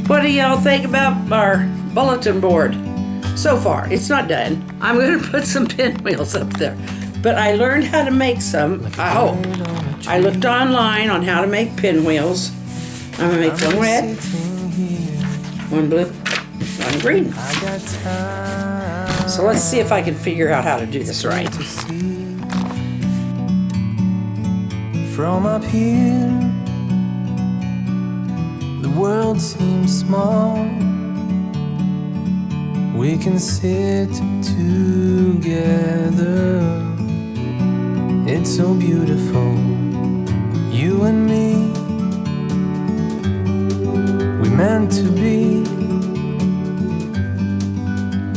What do y'all think about our bulletin board? So far, it's not done. I'm going to put some pinwheels up there. But I learned how to make some, I hope. I looked online on how to make pinwheels. I'm going to make one red, one blue, one green. So let's see if I can figure out how to do this right. From up here, the world seems small. We can sit together. It's so beautiful, you and me. We meant to be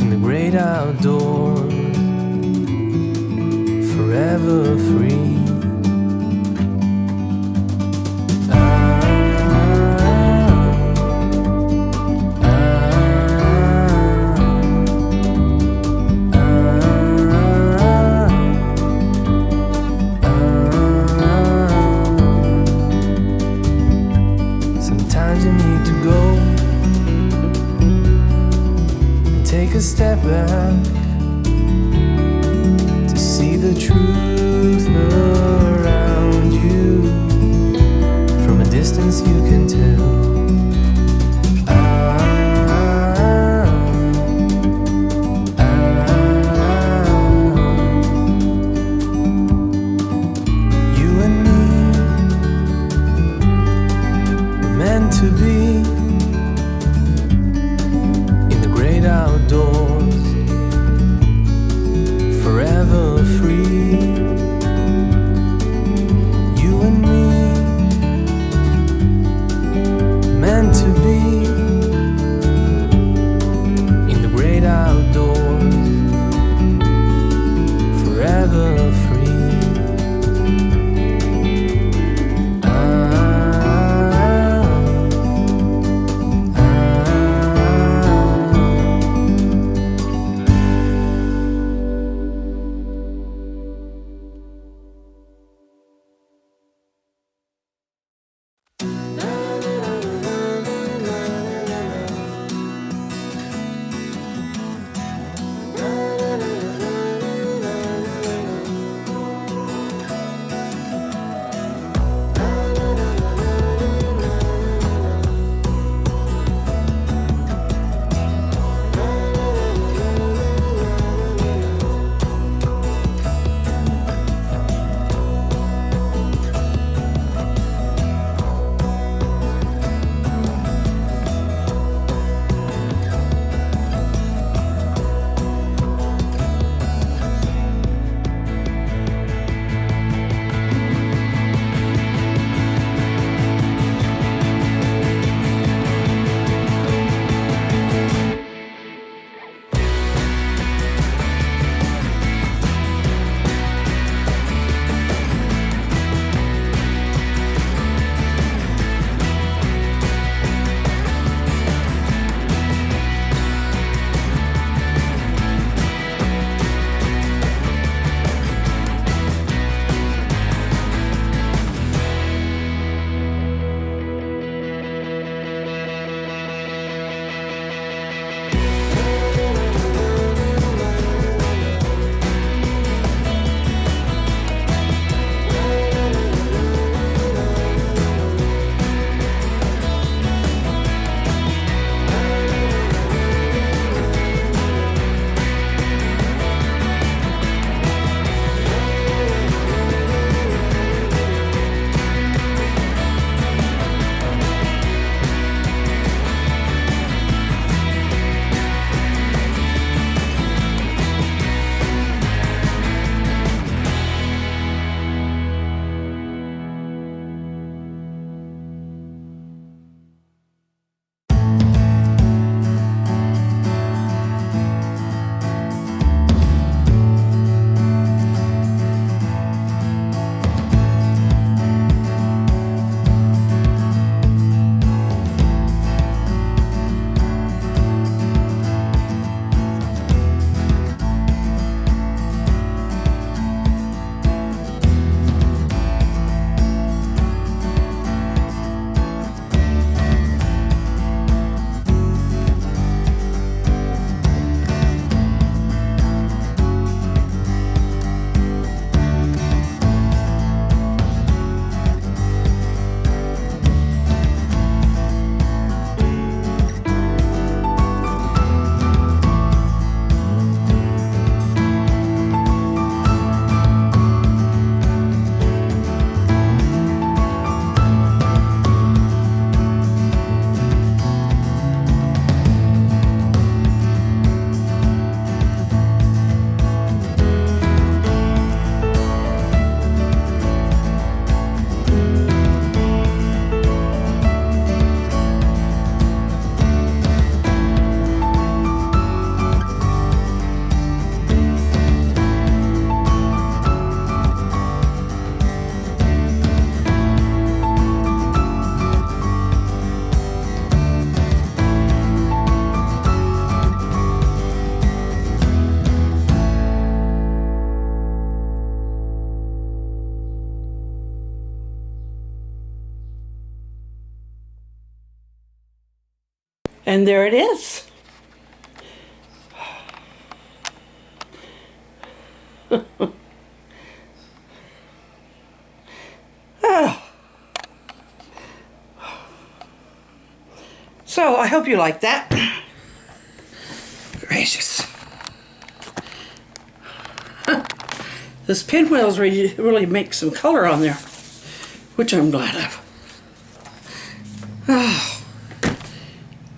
in the great outdoors, forever free. Sometimes you need to go and take a step back to see the truth around you. From a distance you can tell. You and me were meant to be in the great outdoors, forever free. You and me, meant to be in the great outdoors, forever free. And there it is. Oh. So I hope you like that. Gracious. This pinwheels really make some color on there, which I'm glad of. Oh,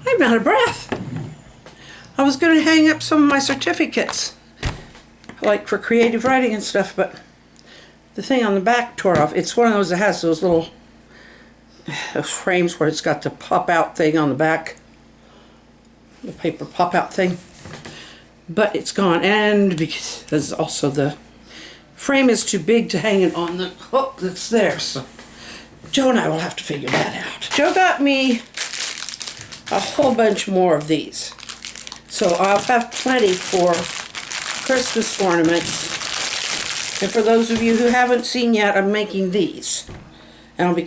I'm out of breath. I was going to hang up some of my certificates, like for creative writing and stuff, but the thing on the back tore off. It's one of those that has those little frames where it's got the pop-out thing on the back, the paper pop-out thing, but it's gone, and because also the frame is too big to hang it on the hook that's there, so Joe and I will have to figure that out. Joe got me a whole bunch more of these, so I'll have plenty for Christmas ornaments. And for those of you who haven't seen yet, I'm making these. And I'll be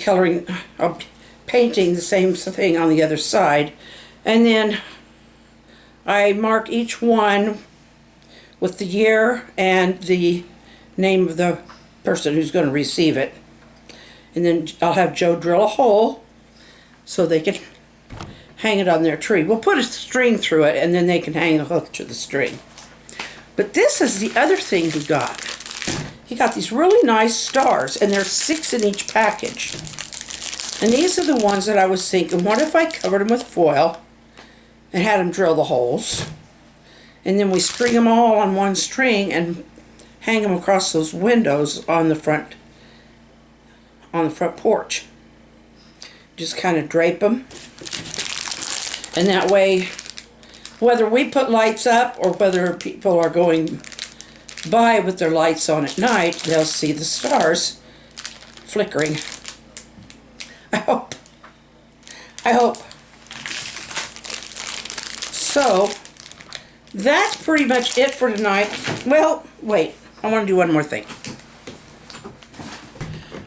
painting the same thing on the other side. And then I mark each one with the year and the name of the person who's going to receive it. And then I'll have Joe drill a hole so they can hang it on their tree. We'll put a string through it and then they can hang a hook to the string. But this is the other thing he got. He got these really nice stars, and there's 6 in each package. And these are the ones that I was thinking, what if I covered them with foil and had them drill the holes, and then we string them all on one string and hang them across those windows on the front porch. Just kind of drape them, and that way, whether we put lights up or whether people are going by with their lights on at night, they'll see the stars flickering. I hope. So that's pretty much it for tonight. Well, wait, I want to do one more thing.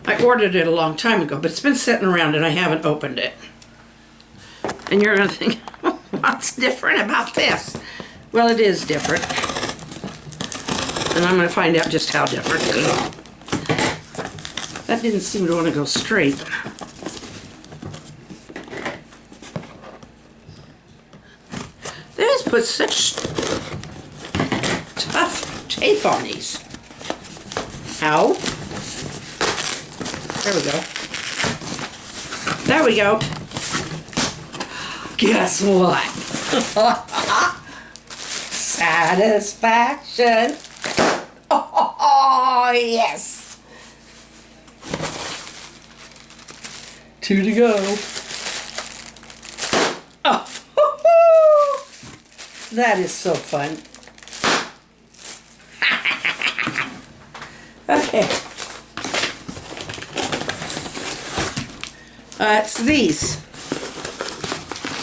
I ordered it a long time ago, but it's been sitting around and I haven't opened it. And you're going to think, what's different about this? Well, it is different. And I'm going to find out just how different. That didn't seem to want to go straight. They just put such tough tape on these. Ow. There we go. There we go. Guess what? Satisfaction. Oh, yes. 2 to go. Oh, that is so fun. Okay. It's these.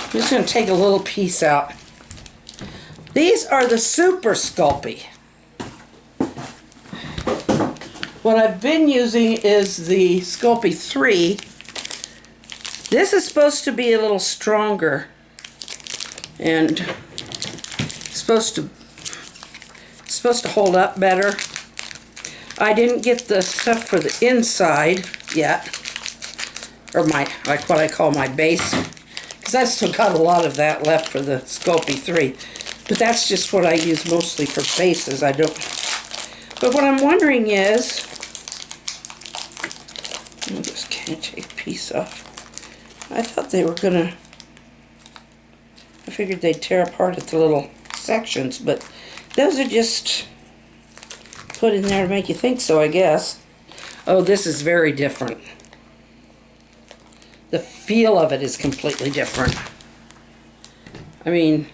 I'm just going to take a little piece out. These are the Super Sculpey. What I've been using is the Sculpey 3. This is supposed to be a little stronger and supposed to hold up better. I didn't get the stuff for the inside yet, or like what I call my base, because I've still got a lot of that left for the Sculpey 3. But that's just what I use mostly for bases. I don't. But what I'm wondering is, I just can't take a piece off. I thought they were gonna. I figured they'd tear apart at the little sections, but those are just put in there to make you think so, I guess. Oh, this is very different. The feel of it is completely different. I mean,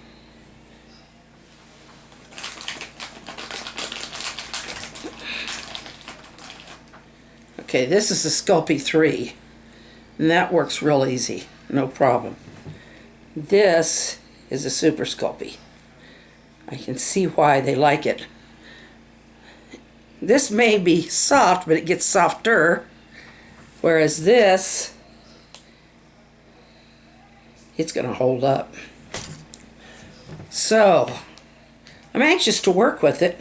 okay, this is the Sculpey 3, and that works real easy, no problem. This is a Super Sculpey. I can see why they like it. This may be soft, but it gets softer, whereas this, it's going to hold up. So, I'm anxious to work with it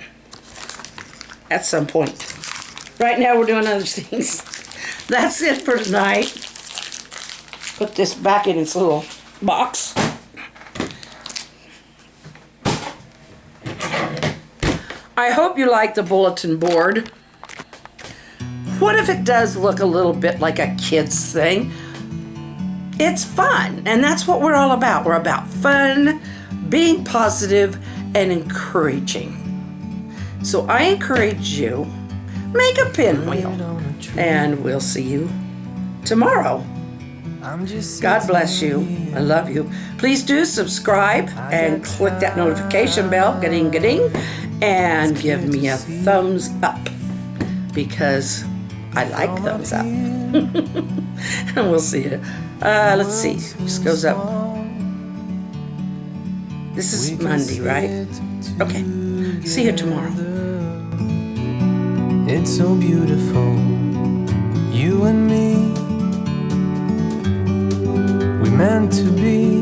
at some point. Right now we're doing other things. That's it for tonight. Put this back in its little box. I hope you like the bulletin board. What if it does look a little bit like a kid's thing? It's fun, and that's what we're all about. We're about fun, being positive, and encouraging. So I encourage you, make a pinwheel, and we'll see you tomorrow. God bless you. I love you. Please do subscribe and click that notification bell, ga-ding, ga-ding, and give me a thumbs up because I like thumbs up. And we'll see you. Let's see. This goes up. This is Monday, right? Okay. See you tomorrow. It's so beautiful, you and me. We meant to be